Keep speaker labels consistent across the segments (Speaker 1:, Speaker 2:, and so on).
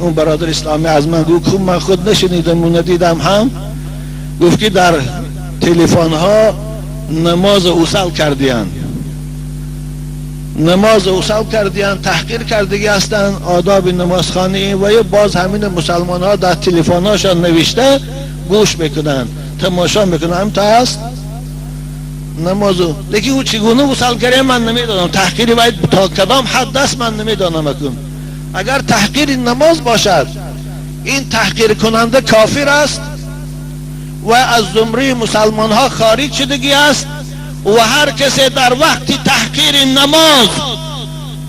Speaker 1: اون برادر اسلامی از من گفت من خود نشنیدم و ندیدم هم، گفت که در تلفن ها نماز اوصل کردیان، نماز اوصل کردیان، تحقیر کردگی هستن آداب نمازخانه و باز همین مسلمان ها در تلفن هاشان نوشته گوش میکنن، تماشا میکنن. هم تا هست نمازو لیکن او چگونه اوصل کرده من نمیدانم، تحقیر باید تا کدام حد است من نمیدانم اکنون. اگر تحقیر نماز باشد این تحقیر کننده کافر است و از زمره مسلمان ها خارج شدگی است و هر کسی در وقت تحقیر نماز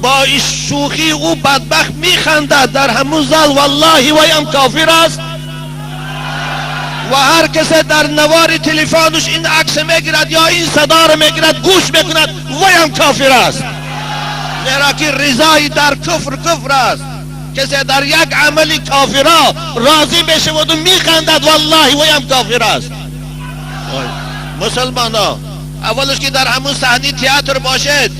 Speaker 1: با شوخی او بدبخت میخندد در همون زال والله و هم کافر است و هر کسی در نوار تلفنش این عکس میگیرد یا این صدا رو میگیرد گوش میکند و هم کافر است. زیرا که رضای در کفر است. کسی در یک عملی کافرا راضی بشه و میخندد والله و هم کافر است. مسلمان ها اولش که در همون صحنه تئاتر باشید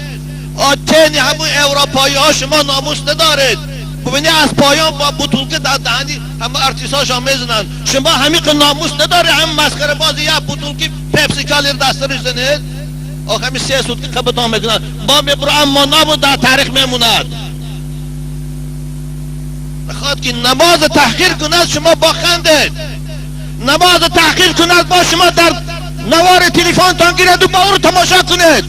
Speaker 1: آتین همون اروپایی ها شما ناموس ندارید. ببینید از پایان با بطولکه در دهنی همه ارتیساشان میزنن، شما همین که ناموس نداره هم مسخره بازی یا بطولکه پپسی کالی رو دسترش زنید آخه همین 3 سوت که کبتان میکنن با میبرو اما نابود در تاریخ میموند. بخواد که نماز تحقیر کند شما با خندید، نماز تحقیر کند با شما در نوار تلفن تان گیرد و با او رو تماشا کنید.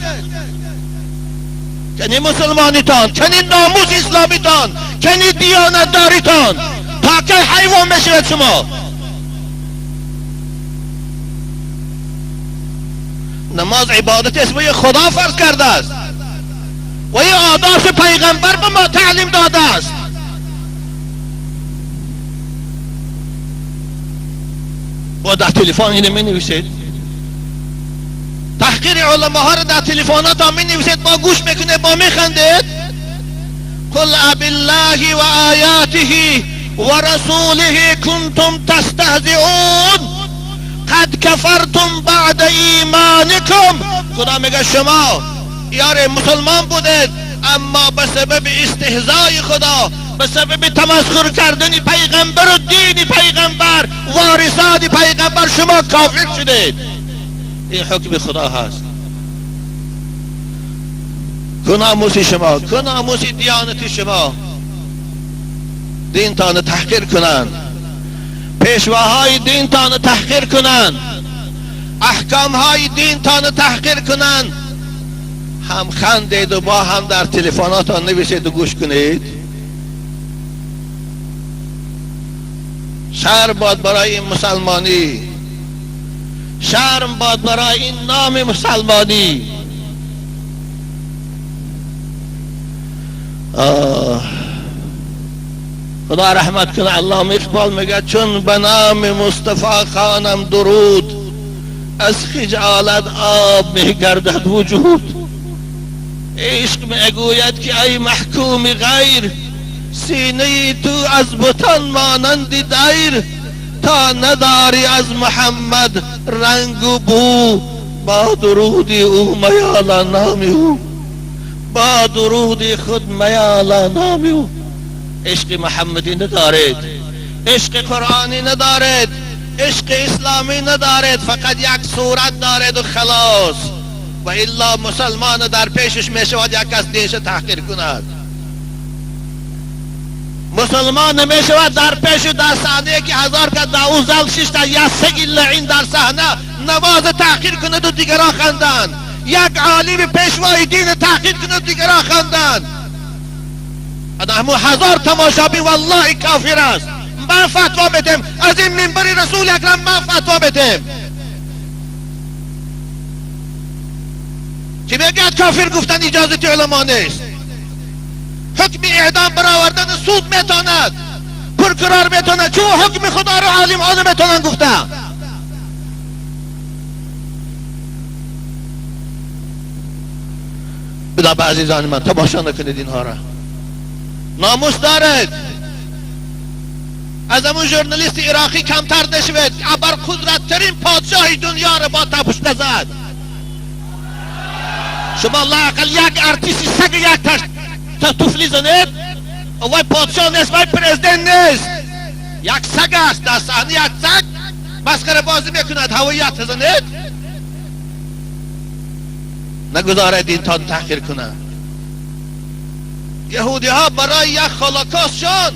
Speaker 1: کنی مسلمانی تان، کنی ناموس اسلامی تان، کنی دیانت داری تان، تا که حیوان بشید شما. نماز عبادت اسم خدا فرض کرده است و این آداب پیغمبر به ما تعلیم داده است. با در تلفن اینو می نویسید، تحقیر علماء ها رو در تلفنات ها می نویسید، با گوش میکنه با می خندید. قل ابالله و آیاته و رسوله کنتم تستهزئون قد کفرتم بعد ایمانکم. خدا میگه شما یار مسلمان بودید اما به سبب استهزای خدا، به سبب تمسخر کردن پیغمبر و دین پیغمبر وارثان پیغمبر شما کافر شدید. این حکم خدا هست. که ناموس شما، که ناموس دیانت شما دین تان تحقیر کنند، پیشواهای دین تان تحقیر کنند، احکام های دین تان تحقیر کنند، هم خندید و با هم در تلفناتان نویسید و گوش کنید. شرم باد برای این مسلمانی، شرم باد برای این نام مسلمانی. خدا رحمت کنه. علامه اقبال میگه چون به نام مصطفی خانم درود از خجالت آب میگردد وجود. عشق میگوید که ای محکوم غیر سینه تو از بتان مانند دیر، تا نداری از محمد رنگ و بو با درود او میالا نام او، با درود خود میالا نام او. عشق محمدی ندارید، عشق قرآنی ندارید، عشق اسلامی ندارید، فقط یک صورت دارید و خلاص. و الا مسلمان در پیشش میشود یک کس دینش تحقیر کند. مسلمان نمیشود در پیش در صحنه که 1000 که 12 6 تا یا 3 لعین در صحنه نماز تحقیر کند و دیگران خندند. یک عالم پیشوای دین تحقیر کند و دیگران خندند. همون 1000 تماشابی والله کافر است. من فتوا بدم از این منبر رسول اکرم، من فتوا بدم که بگید کافر گفتن اجازت علما نیست. حکم اعدام برآوردن سود میتاند، پرقرار میتاند، چون حکم خدا رو عالم ها نمیتونن گفتن. بدا به عزیزان من تماشا نکنید اینها را. ناموس دارد. از همون ژورنالیست عراقی کمتر نشود. ابر قدرت ترین پادشاه دنیا را با تپش نزد. شما لااقل یک ارتیسی سگ یک تفلی زنید وای پادشاه نیست، وای پرزیدنت نیست، یک سگ است در صحنه، یک سگ مسخره بازی میکند، هویت زنید. نگذارید این تا تحقیر کنند. یهودی ها برای یک هولوکاستشان،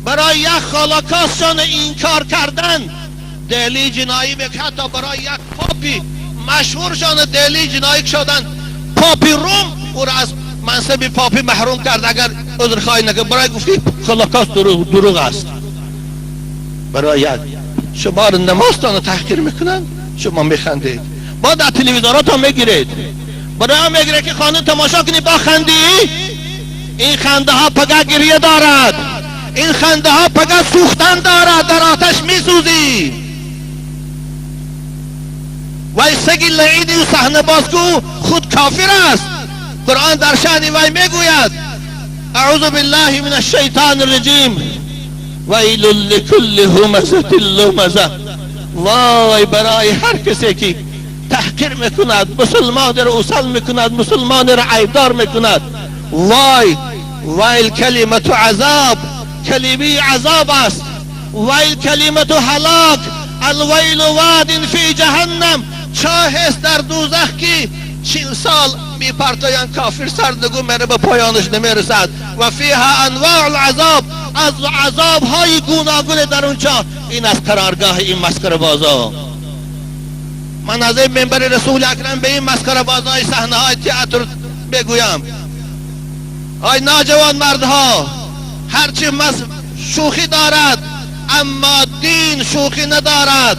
Speaker 1: برای یک هولوکاستشان این کار کردن، دلی جنایی میکنند. حتی برای یک پاپی مشهورشان دلی جنایی شدن. پاپی روم او را از منصب پاپی محروم کرد اگر عذرخواهی نکرد، برای گفتی هولوکاست دروغ است. برای یک شما را نمازتان تحقیر میکنن، شما میخندید. با در تلویزیونات هم میگیرید، برای هم میگیره که خانه تماشا کنی با خندی. این خنده ها پگه گریه دارد، این خنده ها پگه سوختن دارد، در آتش میسوزی. وای سگی لعینی و صحنه بازگو خود کافر است. قرآن در شأن وی میگوید اعوذ بالله من الشیطان الرجیم ویل لکل همزة لمزة. وای برای هر کسی که تحقیر میکند، مسلمان را اوصل میکند، مسلمان را عیبدار میکند. وای ویل کلمت عذاب، کلمه عذاب است. ویل کلمت هلاک، الویل واد فی جهنم. چاه است در دوزخ که 40 سال میپرتاین کافر سردگو میره به پایانش نمیرسد. و فیها انواع العذاب، از عذاب های گوناگون در اونجا. این از قرارگاه این مسخره بازا. من از این منبر رسول اکرم به این مسخره بازای صحنه های تئاتر بگویم ای ناجوان مردها، هرچی شوخی دارد اما دین شوخی ندارد،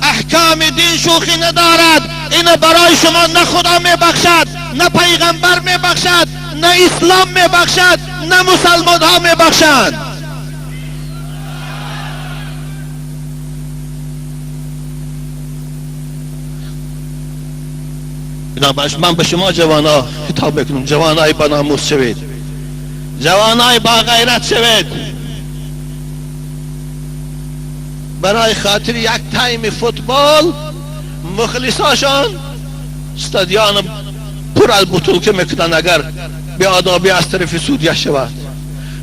Speaker 1: احکام دین شوخی ندارد. اینو برای شما نه خدا میبخشد، نه پیغمبر میبخشد، نه اسلام میبخشد، نه مسلمان ها میبخشد. من به شما جوانا خطاب میکنم، جوانای با ناموس شوید، جوانای با غیرت شوید. برای خاطر یک تایم فوتبال مخلصاشان استادیان پر از بطولکه میکنن اگر به آدابی از طرف سودیه شود.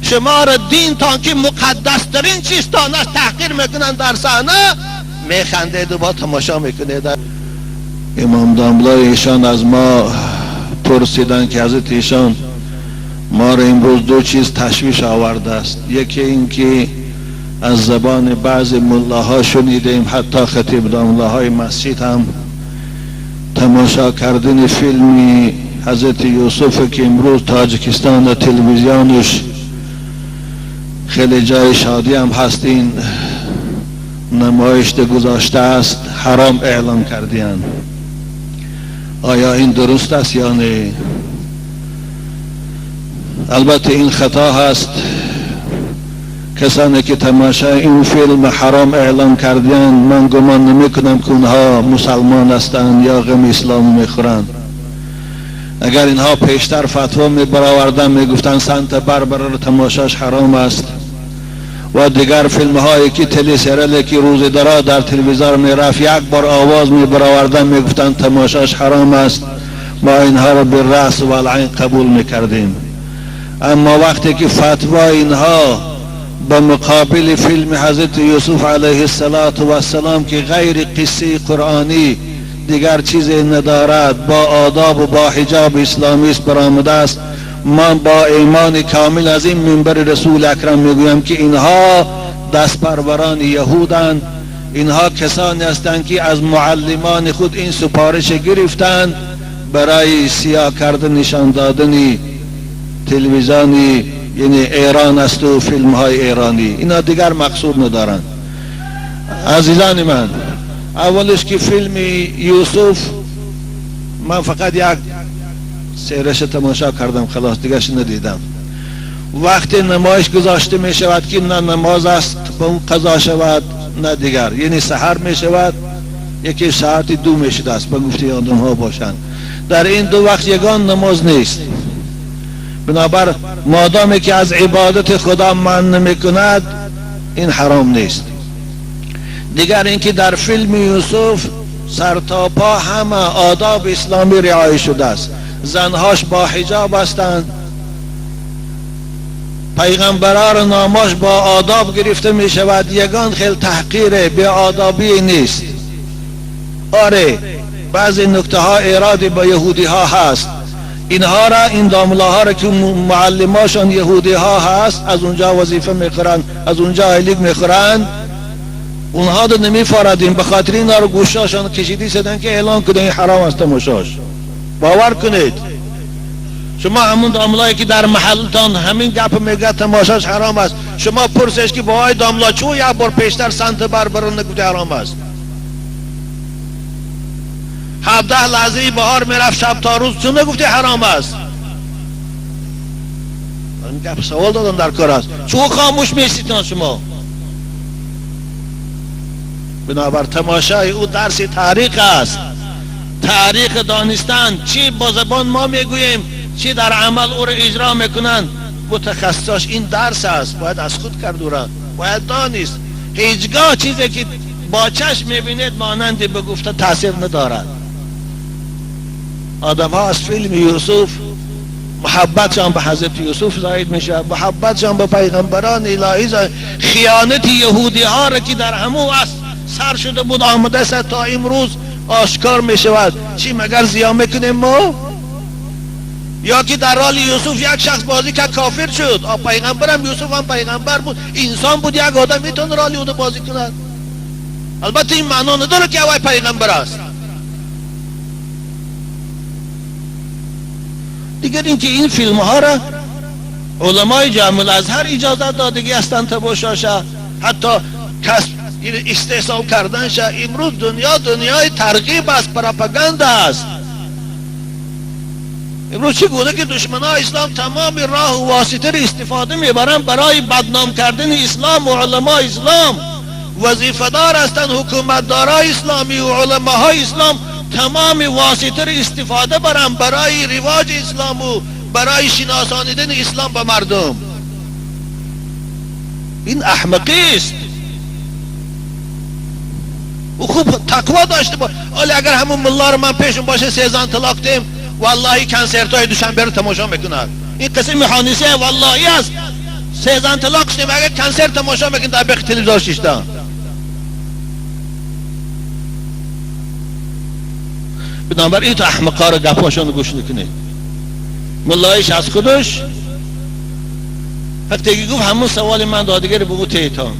Speaker 1: شما را دین تا که مقدس ترین چیزتان است تحقیر میکنن، در صحنه میخندید و با تماشا میکنید. امام داملای ایشان از ما پرسیدن که حضرت ایشان ما را امروز دو چیز تشویش آورده است. یکی این که از زبان بعض ملاها شنیدیم، حتی خطیب داملاهای مسجد هم تماشا کردن فیلمی حضرت یوسف که امروز تاجیکستان در تلویزیونش خیلی جای شادی هم هستین نمایش گذاشته است، حرام اعلام کردین. آیا این درست است یا نه؟ البته این خطا هست. کسانی که تماشای این فیلم حرام اعلام کردن من گمان نمی کنم که اونها مسلمان هستند یا غم اسلامی میخورند. اگر اینها پیشتر فتوا می برآوردن میگفتن سانتا باربرا را تماشاش حرام است و دیگر فیلم هایی که تلی سریالی که روز درا در تلویزیون می رفت یک بار آواز می برآوردن میگفتن تماشاش حرام است، ما اینها را به رأس و العین قبول میکردیم. اما وقتی که فتوا اینها به مقابل فیلم حضرت یوسف علیه السلام که غیر قصه قرآنی دیگر چیزی ندارد، با آداب و با حجاب اسلامی است برآمده است، من با ایمان کامل از این منبر رسول اکرم میگویم که اینها دست پروران یهودند. اینها کسانی هستند که از معلمان خود این سپارش گرفتند برای سیاه کردن نشان دادن تلویزیونی، یعنی ایران است و فیلم های ایرانی. اینا دیگر مقصود ندارند. عزیزان من، اولش که فیلم یوسف من فقط یک سیرش تماشا کردم، خلاص دیگرش ندیدم. وقتی نمایش گذاشته می شود که نه نماز است به اون قضا شود نه دیگر، یعنی سحر می شود یکی ساعت 2 می شده است به گفته آدم ها باشند. در این دو وقت یگان نماز نیست. بنابر مادامی که از عبادت خدا من نمی کند این حرام نیست. دیگر اینکه در فیلم یوسف سر تا پا همه آداب اسلامی رعایت شده است. زنهاش با حجاب هستند، پیغمبرها را نامش با آداب گرفته می شود، یگان خیلی تحقیره، به آدابی نیست. آره بعضی نکته ها ایرادی با یهودی ها هست، اینها را، این داملاها را که معلماشان یهودی ها هست، از اونجا وظیفه میخورن، از اونجا ایلیگ میخورن، اونها رو نمیفاردیم، به خاطر اینا رو گوشاشان کشیدی سدن که اعلان کنه این حرام است تماشاش. باور کنید شما همون داملایی که در محلتان همین گپ میگه تماشاش حرام است، شما پرسش که با داملا چون یک بار پیشتر سنت بربرون نگفته حرام است؟ 17 لحظه بهار میرفت شب تا روز چون نگفته حرام است؟ این گپ سوال دادن در کار است، چون خاموش میستید شما؟ بنابر تماشای او درس تاریخ است، تاریخ دانستن، چی با زبان ما میگوییم چی در عمل او را اجرا میکنن متخصصاش این درس است، باید از خود کرد او را، باید دانست. هیچگاه چیزی که با چشم میبینید مانند بگفته تاثیر ندارد. آدم ها از فیلم یوسف محبتشان به حضرت یوسف زاید میشه، محبتشان به پیغمبران الهی زاید. خیانت یهودی ها را که در همو سر شده بود آمده است تا امروز آشکار می شود. چی مگر زیان میکنیم ما؟ یا که در حال یوسف یک شخص بازی که کافر شد، پیغمبرم یوسف هم پیغمبر بود، انسان بود، یک آدم میتونه رالی او بازی کند؟ البته این معنا نداره که اوی پیغمبر است. دیگر اینکه این فیلم ها را علمای جامع الازهر اجازت دادگی هستند تماشاشه، حتی کسب استحصال کردنش. امروز دنیای ترغیب است، پروپاگاندا است. امروز چی گوده که دشمنان اسلام تمام راه و واسطه را استفاده میبرن برای بدنام کردن اسلام و علمای اسلام. وظیفه‌دار هستند حکومتدارای اسلامی و علماهای اسلام تمام واسطه را استفاده برن برای رواج اسلام و برای شناسانیدن اسلام به مردم. این احمقی است. و خوب تقوا داشته باش. ولی اگر همون ملا رو من پیشون باشه سیزن طلاق دیم، والله کنسرتای دوشنبه رو تماشا میکنن. این قسم حانیسه والله است. سیزن طلاق دیم اگر کنسرت تماشا میکنن در بخ تلویزیون شیشتن. بنابراین این تو احمقا رو گپاشون گوش نکنید. ملایش از خودش وقتی گفت همون سوال من دادگر بگو تیتان